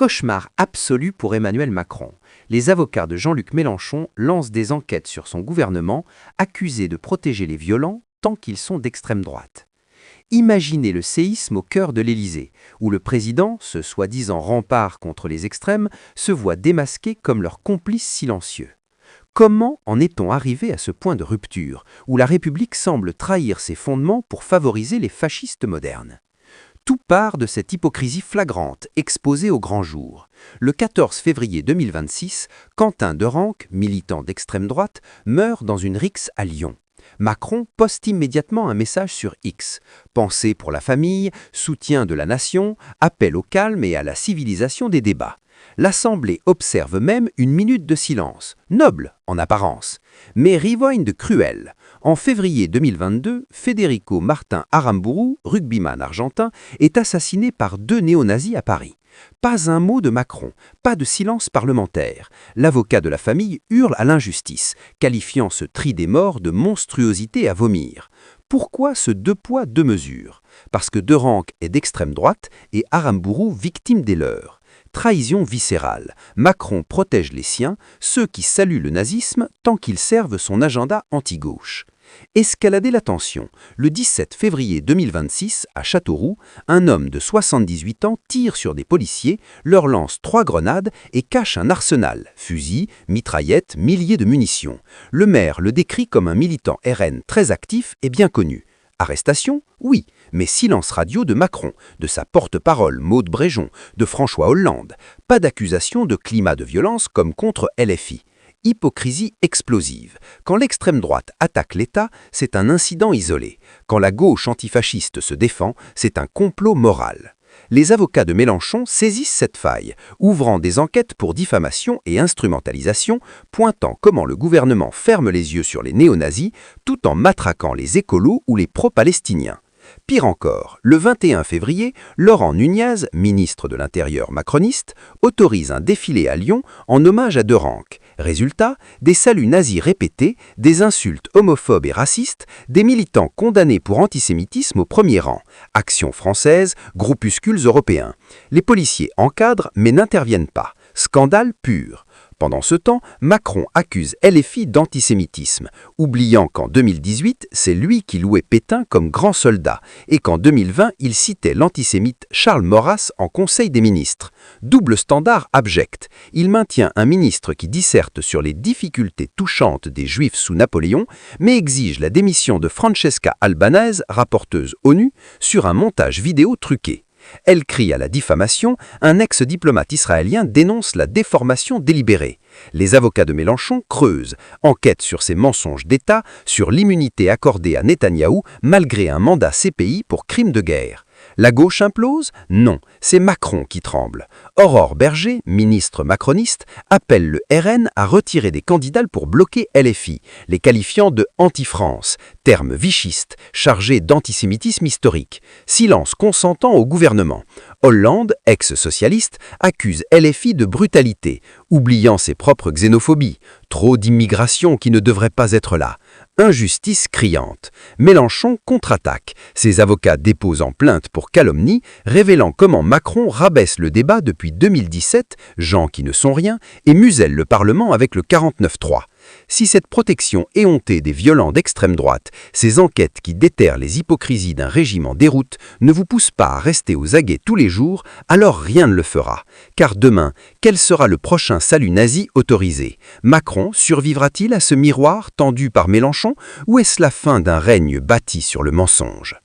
Cauchemar absolu pour Emmanuel Macron. Les avocats de Jean-Luc Mélenchon lancent des enquêtes sur son gouvernement, accusés de protéger les violents tant qu'ils sont d'extrême droite. Imaginez le séisme au cœur de l'Élysée, où le président, ce soi-disant rempart contre les extrêmes, se voit démasqué comme leur complice silencieux. Comment en est-on arrivé à ce point de rupture, où la République semble trahir ses fondements pour favoriser les fascistes modernes ? Tout part de cette hypocrisie flagrante, exposée au grand jour. Le 14 février 2026, Quentin Derenque, militant d'extrême droite, meurt dans une rixe à Lyon. Macron poste immédiatement un message sur X. Pensée pour la famille, soutien de la nation, appel au calme et à la civilisation des débats. L'Assemblée observe même une minute de silence, noble en apparence, mais rivogne de cruel. En février 2022, Federico Martin Aramburu, rugbyman argentin, est assassiné par 2 néo-nazis à Paris. Pas un mot de Macron, pas de silence parlementaire. L'avocat de la famille hurle à l'injustice, qualifiant ce tri des morts de monstruosité à vomir. Pourquoi ce 2 poids 2 mesures? Parce que Derenque est d'extrême droite et Aramburu victime des leurs. Trahison viscérale. Macron protège les siens, ceux qui saluent le nazisme tant qu'ils servent son agenda anti-gauche. Escalader la tension. Le 17 février 2026, à Châteauroux, un homme de 78 ans tire sur des policiers, leur lance 3 grenades et cache un arsenal, fusils, mitraillettes, milliers de munitions. Le maire le décrit comme un militant RN très actif et bien connu. Arrestation? Oui, mais silence radio de Macron, de sa porte-parole Maude Bréjon, de François Hollande. Pas d'accusation de climat de violence comme contre LFI. Hypocrisie explosive. Quand l'extrême droite attaque l'État, c'est un incident isolé. Quand la gauche antifasciste se défend, c'est un complot moral. Les avocats de Mélenchon saisissent cette faille, ouvrant des enquêtes pour diffamation et instrumentalisation, pointant comment le gouvernement ferme les yeux sur les néo-nazis, tout en matraquant les écolos ou les pro-palestiniens. Pire encore, le 21 février, Laurent Nunez, ministre de l'Intérieur macroniste, autorise un défilé à Lyon en hommage à Derenque. Résultat, des saluts nazis répétés, des insultes homophobes et racistes, des militants condamnés pour antisémitisme au premier rang. Action française, groupuscules européens. Les policiers encadrent mais n'interviennent pas. Scandale pur. Pendant ce temps, Macron accuse LFI d'antisémitisme, oubliant qu'en 2018, c'est lui qui louait Pétain comme grand soldat, et qu'en 2020, il citait l'antisémite Charles Maurras en Conseil des ministres. Double standard abject. Il maintient un ministre qui disserte sur les difficultés touchantes des Juifs sous Napoléon, mais exige la démission de Francesca Albanese, rapporteuse ONU, sur un montage vidéo truqué. Elle crie à la diffamation, un ex-diplomate israélien dénonce la déformation délibérée. Les avocats de Mélenchon creusent, enquêtent sur ces mensonges d'État, sur l'immunité accordée à Netanyahou malgré un mandat CPI pour crime de guerre. La gauche implose? Non, c'est Macron qui tremble. Aurore Berger, ministre macroniste, appelle le RN à retirer des candidats pour bloquer LFI, les qualifiant de « anti-France », terme vichiste, chargé d'antisémitisme historique. Silence consentant au gouvernement. Hollande, ex-socialiste, accuse LFI de brutalité, oubliant ses propres xénophobies. Trop d'immigration qui ne devrait pas être là. Injustice criante. Mélenchon contre-attaque. Ses avocats déposent en plainte pour calomnie, révélant comment Macron rabaisse le débat depuis 2017, gens qui ne sont rien, et muselle le Parlement avec le 49-3. Si cette protection éhontée des violents d'extrême droite, ces enquêtes qui déterrent les hypocrisies d'un régime en déroute, ne vous poussent pas à rester aux aguets tous les jours, alors rien ne le fera. Car demain, quel sera le prochain salut nazi autorisé? Macron survivra-t-il à ce miroir tendu par Mélenchon, ou est-ce la fin d'un règne bâti sur le mensonge ?